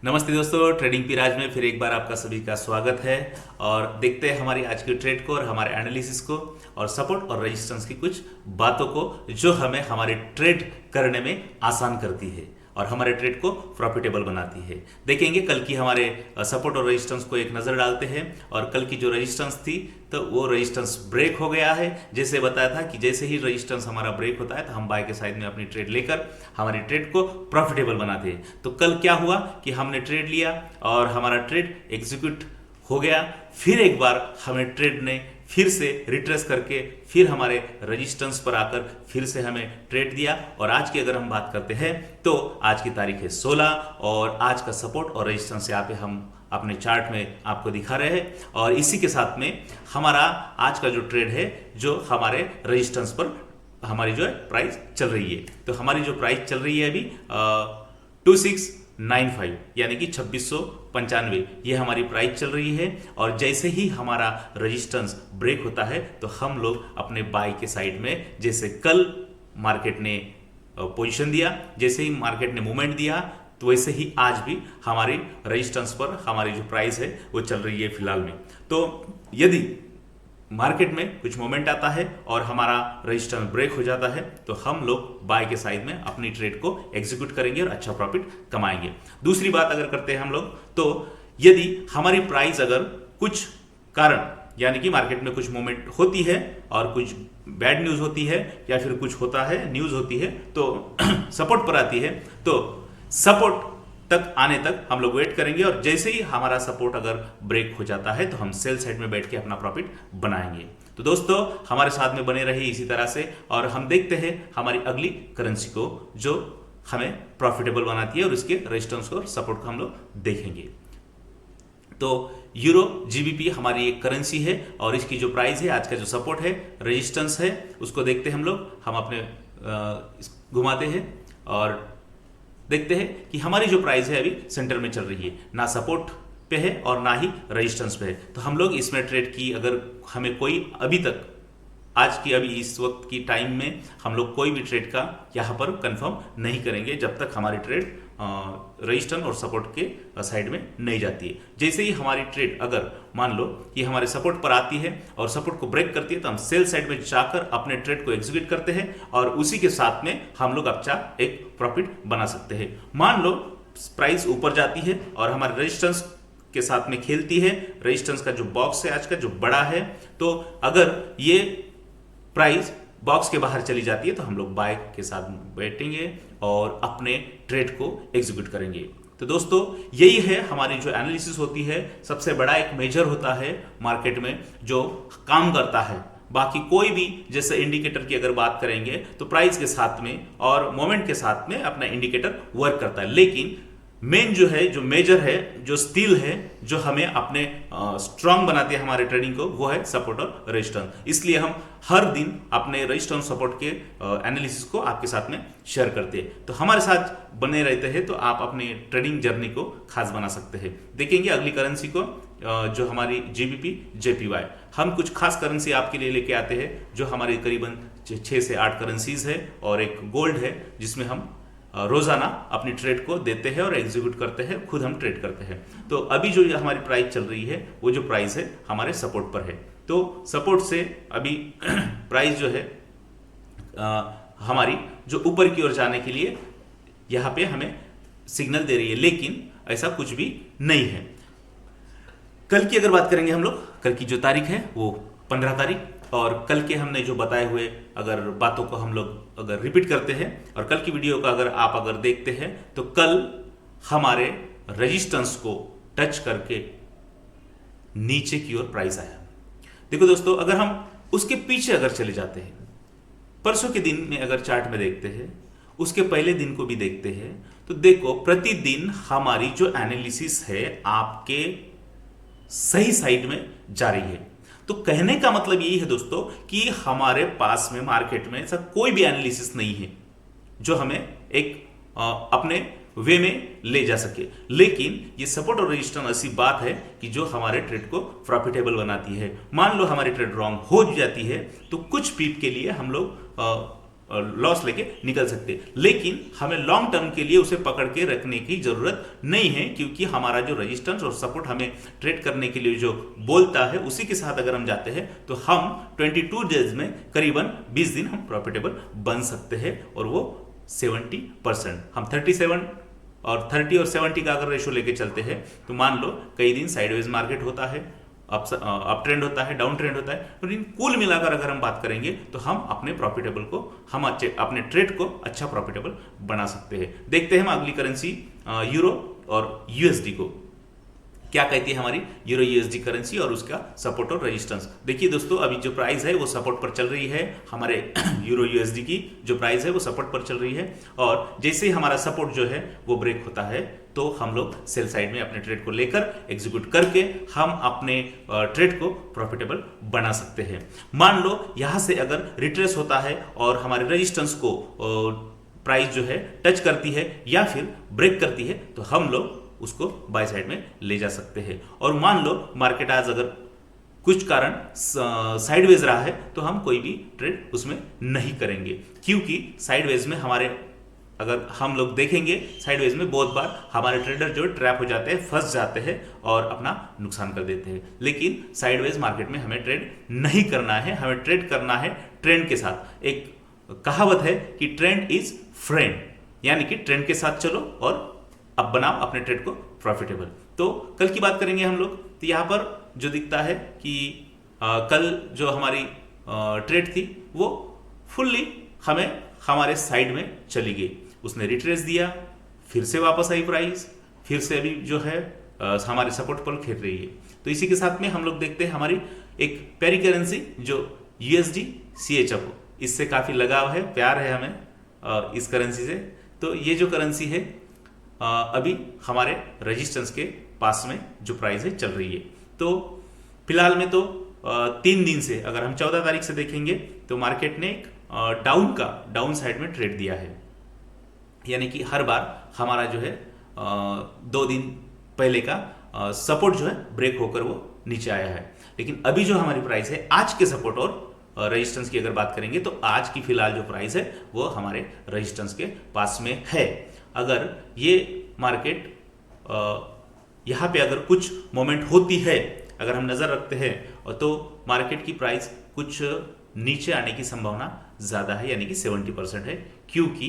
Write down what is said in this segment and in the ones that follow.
नमस्ते दोस्तों, ट्रेडिंग पिराज में फिर एक बार आपका सभी का स्वागत है। और देखते हैं हमारी आज की ट्रेड को और हमारे एनालिसिस को और सपोर्ट और रेजिस्टेंस की कुछ बातों को जो हमें हमारे ट्रेड करने में आसान करती है और हमारे ट्रेड को प्रॉफिटेबल बनाती है। देखेंगे कल की हमारे सपोर्ट और रेजिस्टेंस को एक नज़र डालते हैं। और कल की जो रेजिस्टेंस थी तो वो रेजिस्टेंस ब्रेक हो गया है। जैसे बताया था कि जैसे ही रेजिस्टेंस हमारा ब्रेक होता है तो हम बाय के साइड में अपनी ट्रेड लेकर हमारी ट्रेड को प्रॉफिटेबल बनाते हैं। तो कल क्या हुआ कि हमने ट्रेड लिया और हमारा ट्रेड एग्जीक्यूट हो गया। फिर एक बार हमें ट्रेड ने फिर से रिट्रेस करके फिर हमारे रेजिस्टेंस पर आकर फिर से हमें ट्रेड दिया। और आज की अगर हम बात करते हैं तो आज की तारीख है 16 और आज का सपोर्ट और रेजिस्टेंस यहाँ पे हम अपने चार्ट में आपको दिखा रहे हैं। और इसी के साथ में हमारा आज का जो ट्रेड है जो हमारे रेजिस्टेंस पर हमारी जो है प्राइस चल रही है। तो हमारी जो प्राइस चल रही है अभी 2695 यानी कि 2695 ये हमारी प्राइस चल रही है। और जैसे ही हमारा रेजिस्टेंस ब्रेक होता है तो हम लोग अपने बाय के साइड में, जैसे कल मार्केट ने पोजीशन दिया, जैसे ही मार्केट ने मूवमेंट दिया तो वैसे ही आज भी हमारी रेजिस्टेंस पर हमारी जो प्राइस है वो चल रही है फिलहाल में। तो यदि मार्केट में कुछ मोमेंट आता है और हमारा रेजिस्टेंस ब्रेक हो जाता है तो हम लोग बाय के साइड में अपनी ट्रेड को एग्जीक्यूट करेंगे और अच्छा प्रॉफिट कमाएंगे। दूसरी बात अगर करते हैं हम लोग तो यदि हमारी प्राइस अगर कुछ कारण यानी कि मार्केट में कुछ मोमेंट होती है और कुछ बैड न्यूज होती है या फिर कुछ होता है न्यूज होती है तो सपोर्ट पर आती है तो सपोर्ट तक आने तक हम लोग वेट करेंगे। और जैसे ही हमारा सपोर्ट अगर ब्रेक हो जाता है तो हम सेल साइड में बैठ के अपना प्रॉफिट बनाएंगे। तो दोस्तों हमारे साथ में बने रहिए इसी तरह से और हम देखते हैं हमारी अगली करेंसी को जो हमें प्रॉफिटेबल बनाती है और उसके रेजिस्टेंस और सपोर्ट को हम लोग देखेंगे। तो यूरो जीबीपी हमारी एक करेंसी है और इसकी जो प्राइस है, आज का जो सपोर्ट है, रेजिस्टेंस है, उसको देखते हैं हम लोग। हम अपने घुमाते हैं और देखते हैं कि हमारी जो प्राइस है अभी सेंटर में चल रही है, ना सपोर्ट पे है और ना ही रेजिस्टेंस पे है। तो हम लोग इसमें ट्रेड की अगर हमें कोई अभी तक आज की अभी इस वक्त की टाइम में हम लोग कोई भी ट्रेड का यहाँ पर कंफर्म नहीं करेंगे जब तक हमारी ट्रेड रेजिस्टेंस और सपोर्ट के साइड में नहीं जाती है। जैसे ही हमारी ट्रेड अगर मान लो कि हमारे सपोर्ट पर आती है और सपोर्ट को ब्रेक करती है तो हम सेल साइड में जाकर अपने ट्रेड को एग्जीक्यूट करते हैं और उसी के साथ में हम लोग अच्छा एक प्रॉफिट बना सकते हैं। मान लो प्राइस ऊपर जाती है और हमारे रेजिस्टेंस के साथ में खेलती है, रेजिस्टेंस का जो बॉक्स है आज का जो बड़ा है, तो अगर ये प्राइस बॉक्स के बाहर चली जाती है तो हम लोग बाय के साथ बैठेंगे और अपने ट्रेड को एग्जीक्यूट करेंगे। तो दोस्तों यही है हमारी जो एनालिसिस होती है, सबसे बड़ा एक मेजर होता है मार्केट में जो काम करता है। बाकी कोई भी जैसे इंडिकेटर की अगर बात करेंगे तो प्राइस के साथ में और मोमेंट के साथ में अपना इंडिकेटर वर्क करता है, लेकिन मेन जो है, जो मेजर है, जो स्टील है, जो हमें अपने स्ट्रांग बनाते हैं हमारे ट्रेडिंग को, वो है सपोर्ट और रेजिस्टेंस। इसलिए हम हर दिन अपने रेजिस्टेंस सपोर्ट के एनालिसिस को आपके साथ में शेयर करते हैं। तो हमारे साथ बने रहते हैं तो आप अपनी ट्रेडिंग जर्नी को खास बना सकते हैं। देखेंगे अगली करेंसी को जो हमारी जीबीपी जेपीवाई। हम कुछ खास करेंसी आपके लिए लेके आते हैं जो हमारी करीबन 6 से 8 करेंसीज है और एक गोल्ड है जिसमें हम रोजाना अपनी ट्रेड को देते हैं और एग्जीक्यूट करते हैं, खुद हम ट्रेड करते हैं। तो अभी जो हमारी प्राइस चल रही है वो जो प्राइस है हमारे सपोर्ट पर है। तो सपोर्ट से अभी प्राइस जो है हमारी जो ऊपर की ओर जाने के लिए यहाँ पे हमें सिग्नल दे रही है, लेकिन ऐसा कुछ भी नहीं है। कल की अगर बात करेंगे हम लोग, कल की जो तारीख है वो 15 तारीख, और कल के हमने जो बताए हुए अगर बातों को हम लोग अगर रिपीट करते हैं और कल की वीडियो का अगर देखते हैं तो कल हमारे रेजिस्टेंस को टच करके नीचे की ओर प्राइस आया। देखो दोस्तों, अगर हम उसके पीछे अगर चले जाते हैं, परसों के दिन में अगर चार्ट में देखते हैं, उसके पहले दिन को भी देखते हैं, तो देखो प्रतिदिन हमारी जो एनालिसिस है आपके सही साइड में जा रही है। तो कहने का मतलब यही है दोस्तों कि हमारे पास में मार्केट में ऐसा कोई भी एनालिसिस नहीं है जो हमें एक अपने वे में ले जा सके, लेकिन ये सपोर्ट और रेजिस्टेंस ऐसी बात है कि जो हमारे ट्रेड को प्रॉफिटेबल बनाती है। मान लो हमारी ट्रेड रॉन्ग हो जाती है तो कुछ पीप के लिए हम लोग लॉस लेके निकल सकते हैं, लेकिन हमें लॉन्ग टर्म के लिए उसे पकड़ के रखने की जरूरत नहीं है, क्योंकि हमारा जो रेजिस्टेंस और सपोर्ट हमें ट्रेड करने के लिए जो बोलता है उसी के साथ अगर हम जाते हैं तो हम 22 डेज में करीबन 20 दिन हम प्रॉफिटेबल बन सकते हैं, और वो 70%। हम 37 और 30 और 70 का अगर रेशो लेके चलते हैं तो मान लो कई दिन साइडवेज मार्केट होता है, अप ट्रेंड होता है, डाउन ट्रेंड होता है, और इन कुल मिलाकर अगर हम बात करेंगे तो हम अपने प्रॉफिटेबल को, हम अपने ट्रेड को अच्छा प्रॉफिटेबल बना सकते हैं। देखते हैं हम अगली करेंसी यूरो और यूएसडी को क्या कहती है हमारी यूरो यूएसडी करेंसी और उसका सपोर्ट और रेजिस्टेंस। देखिए दोस्तों, अभी जो प्राइस है वो सपोर्ट पर चल रही है, हमारे यूरो यूएसडी की जो प्राइस है वो सपोर्ट पर चल रही है, और जैसे ही हमारा सपोर्ट जो है वो ब्रेक होता है तो हम लोग सेल साइड में अपने ट्रेड को लेकर एग्जीक्यूट करके हम अपने ट्रेड को प्रॉफिटेबल बना सकते हैं। मान लो यहां से अगर रिट्रेस होता है और हमारे रेजिस्टेंस को प्राइस जो है टच करती है या फिर ब्रेक करती है तो हम लोग उसको बाय साइड में ले जा सकते हैं। और मान लो मार्केट आज अगर कुछ कारण साइडवेज रहा है तो हम कोई भी ट्रेड उसमें नहीं करेंगे, क्योंकि साइडवेज में हमारे, अगर हम लोग देखेंगे साइडवेज में बहुत बार हमारे ट्रेडर जो ट्रैप हो जाते हैं, फंस जाते हैं और अपना नुकसान कर देते हैं। लेकिन साइडवेज मार्केट में हमें ट्रेड नहीं करना है, हमें ट्रेड करना है ट्रेंड के साथ। एक कहावत है कि ट्रेंड इज फ्रेंड, यानी कि ट्रेंड के साथ चलो और अब बनाओ अपने ट्रेड को प्रॉफिटेबल। तो कल की बात करेंगे हम लोग, तो यहाँ पर जो दिखता है कि कल जो हमारी ट्रेड थी वो फुल्ली हमें हमारे साइड में चली गई, उसने रिट्रेस दिया, फिर से वापस आई प्राइस, फिर से अभी जो है हमारे सपोर्ट पर खेल रही है। तो इसी के साथ में हम लोग देखते हैं हमारी एक प्यारी करेंसी जो यूएसडी सीएचएफ, इससे काफ़ी लगाव है, प्यार है हमें इस करेंसी से। तो ये जो करेंसी है अभी हमारे रेजिस्टेंस के पास में जो प्राइस है चल रही है। तो फिलहाल में तो 3 दिन से, अगर हम 14 तारीख से देखेंगे तो मार्केट ने एक डाउन साइड में ट्रेड दिया है, यानी कि हर बार हमारा जो है 2 दिन पहले का सपोर्ट जो है ब्रेक होकर वो नीचे आया है। लेकिन अभी जो हमारी प्राइस है आज के सपोर्ट और रेजिस्टेंस की अगर बात करेंगे तो आज की फिलहाल जो प्राइस है वो हमारे रेजिस्टेंस के पास में है। अगर ये मार्केट यहाँ पे अगर कुछ मोमेंट होती है, अगर हम नज़र रखते हैं तो मार्केट की प्राइस कुछ नीचे आने की संभावना ज़्यादा है, यानी कि 70% है, क्योंकि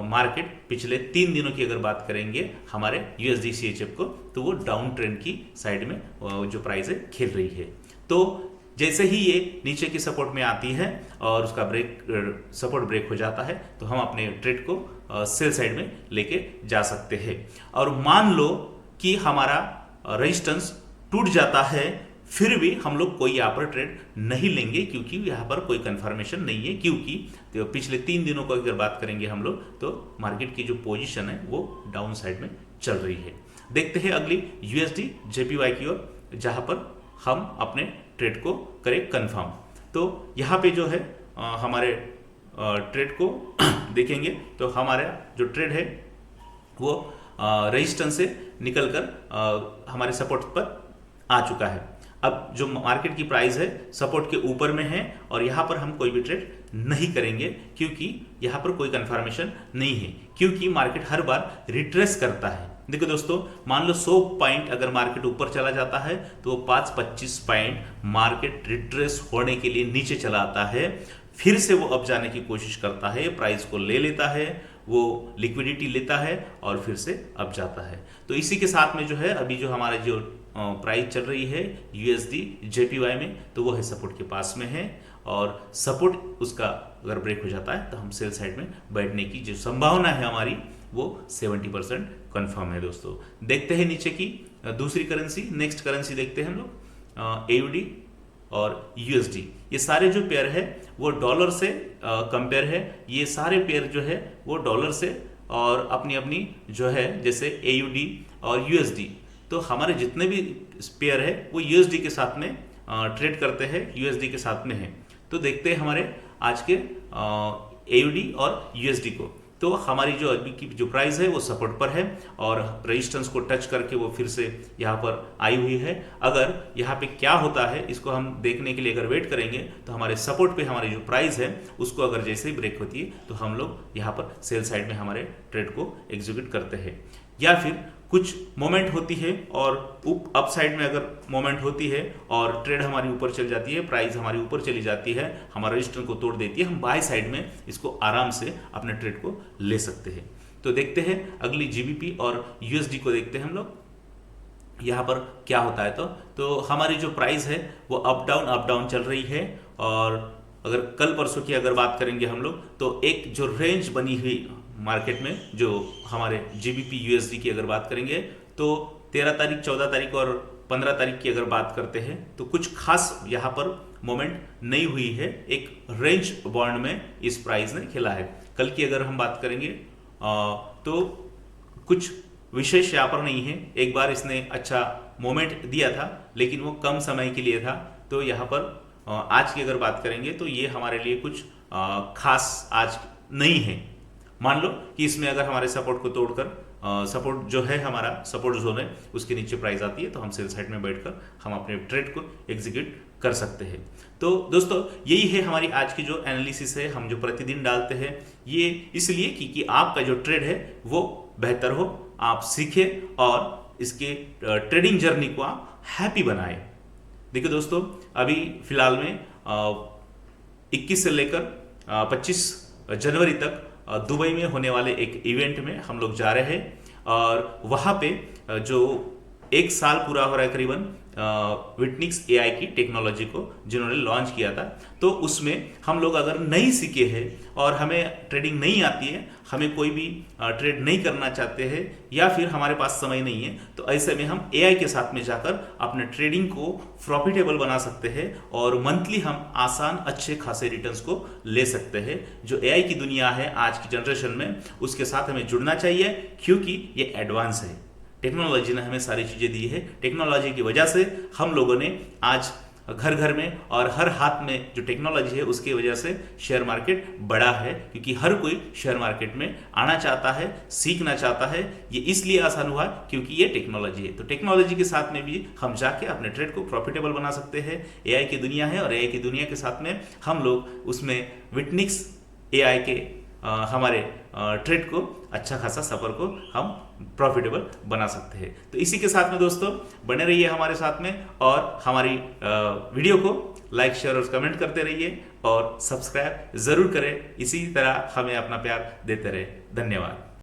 मार्केट पिछले 3 दिनों की अगर बात करेंगे हमारे यूएसडी सीएचएफ को तो वो डाउन ट्रेंड की साइड में जो प्राइस है खेल रही है। तो जैसे ही ये नीचे की सपोर्ट में आती है और उसका सपोर्ट ब्रेक हो जाता है तो हम अपने ट्रेड को सेल साइड में लेके जा सकते हैं। और मान लो कि हमारा रेजिस्टेंस टूट जाता है, फिर भी हम लोग कोई यहाँ पर ट्रेड नहीं लेंगे, क्योंकि यहाँ पर कोई कंफर्मेशन नहीं है, क्योंकि तो पिछले 3 दिनों को अगर बात करेंगे हम लोग तो मार्केट की जो पोजीशन है वो डाउन साइड में चल रही है। देखते हैं अगली यूएसडी जेपीवाई की ओर, जहाँ पर हम अपने ट्रेड को करें कंफर्म। तो यहाँ पे जो है हमारे ट्रेड को देखेंगे तो हमारा जो ट्रेड है वो रेजिस्टेंस से निकलकर हमारे सपोर्ट पर आ चुका है। अब जो मार्केट की प्राइस है सपोर्ट के ऊपर में है और यहाँ पर हम कोई भी ट्रेड नहीं करेंगे, क्योंकि यहाँ पर कोई कंफर्मेशन नहीं है, क्योंकि मार्केट हर बार रिट्रेस करता है। देखो दोस्तों, मान लो 100 पॉइंट अगर मार्केट ऊपर चला जाता है तो वो 5-25 पॉइंट मार्केट रिट्रेस होने के लिए नीचे चला आता है, फिर से वो अप जाने की कोशिश करता है, प्राइस को ले लेता है, वो लिक्विडिटी लेता है और फिर से अप जाता है। तो इसी के साथ में जो है अभी जो हमारा जो प्राइस चल रही है यूएसडी जेपीवाई में, तो वो है सपोर्ट के पास में है, और सपोर्ट उसका अगर ब्रेक हो जाता है तो हम सेल साइड में बैठने की जो संभावना है हमारी वो 70% कंफर्म है। दोस्तों देखते हैं नीचे की दूसरी करेंसी, नेक्स्ट करेंसी देखते हैं हम लोग एयूडी और यूएसडी। ये सारे जो पेयर है वो डॉलर से कंपेयर है, ये सारे पेयर जो है वो डॉलर से और अपनी अपनी जो है जैसे एयूडी और यूएसडी, तो हमारे जितने भी पेयर है वो यूएसडी के साथ में ट्रेड करते हैं, यूएसडी के साथ में है। तो देखते हैं हमारे आज के एयूडी और यूएसडी को। तो तो हमारी जो अभी की जो प्राइस है वो सपोर्ट पर है और रेजिस्टेंस को टच करके वो फिर से यहाँ पर आई हुई है। अगर यहाँ पे क्या होता है इसको हम देखने के लिए अगर वेट करेंगे तो हमारे सपोर्ट पे हमारी जो प्राइस है उसको अगर जैसे ही ब्रेक होती है तो हम लोग यहाँ पर सेल साइड में हमारे ट्रेड को एग्जीक्यूट करते हैं। या फिर कुछ मोमेंट होती है और अप साइड में अगर मोमेंट होती है और ट्रेड हमारी ऊपर चल जाती है, प्राइस हमारी ऊपर चली जाती है, हमारा रजिस्टर को तोड़ देती है, हम बाय साइड में इसको आराम से अपने ट्रेड को ले सकते हैं। तो देखते हैं अगली जीबीपी और यूएसडी को देखते हैं हम लोग यहाँ पर क्या होता है। तो हमारी जो प्राइस है वो अप डाउन चल रही है। और अगर कल परसों की अगर बात करेंगे हम लोग तो एक जो रेंज बनी हुई मार्केट में जो हमारे जीबीपी यूएसडी की अगर बात करेंगे तो 13 तारीख 14 तारीख और 15 तारीख की अगर बात करते हैं तो कुछ खास यहाँ पर मोमेंट नहीं हुई है। एक रेंज बॉन्ड में इस प्राइस ने खेला है। कल की अगर हम बात करेंगे तो कुछ विशेष यहाँ पर नहीं है। एक बार इसने अच्छा मोमेंट दिया था लेकिन वो कम समय के लिए था। तो यहाँ पर आज की अगर बात करेंगे तो ये हमारे लिए कुछ खास आज नहीं है। मान लो कि इसमें अगर हमारे सपोर्ट को तोड़कर सपोर्ट जो है हमारा सपोर्ट जोन है उसके नीचे प्राइस आती है तो हम सेल साइड में बैठकर हम अपने ट्रेड को एग्जीक्यूट कर सकते हैं। तो दोस्तों यही है हमारी आज की जो एनालिसिस है, हम जो प्रतिदिन डालते हैं ये इसलिए कि आपका जो ट्रेड है वो बेहतर हो, आप सीखें और इसके ट्रेडिंग जर्नी को आप हैप्पी बनाएं। देखिए दोस्तों अभी फिलहाल में 21 से लेकर 25 जनवरी तक दुबई में होने वाले एक इवेंट में हम लोग जा रहे हैं और वहाँ पे जो 1 साल पूरा हो रहा है करीबन विटनिक्स एआई की टेक्नोलॉजी को जिन्होंने लॉन्च किया था। तो उसमें हम लोग अगर नहीं सीखे हैं और हमें ट्रेडिंग नहीं आती है, हमें कोई भी ट्रेड नहीं करना चाहते हैं या फिर हमारे पास समय नहीं है तो ऐसे में हम एआई के साथ में जाकर अपने ट्रेडिंग को प्रॉफिटेबल बना सकते हैं और मंथली हम आसान अच्छे खासे रिटर्न्स को ले सकते हैं। जो एआई की दुनिया है आज की जनरेशन में उसके साथ हमें जुड़ना चाहिए क्योंकि ये एडवांस है। टेक्नोलॉजी ने हमें सारी चीज़ें दी है। टेक्नोलॉजी की वजह से हम लोगों ने आज घर घर में और हर हाथ में जो टेक्नोलॉजी है उसकी वजह से शेयर मार्केट बड़ा है क्योंकि हर कोई शेयर मार्केट में आना चाहता है, सीखना चाहता है। ये इसलिए आसान हुआ क्योंकि ये टेक्नोलॉजी है। तो टेक्नोलॉजी के साथ में भी हम जाके अपने ट्रेड को प्रॉफिटेबल बना सकते हैं। एआई की दुनिया है और एआई की दुनिया के साथ में हम लोग उसमें विटनिक्स एआई के हमारे ट्रेड को अच्छा खासा सफर को हम प्रॉफिटेबल बना सकते हैं। तो इसी के साथ में दोस्तों बने रहिए हमारे साथ में और हमारी वीडियो को लाइक शेयर और कमेंट करते रहिए और सब्सक्राइब जरूर करें। इसी तरह हमें अपना प्यार देते रहे। धन्यवाद।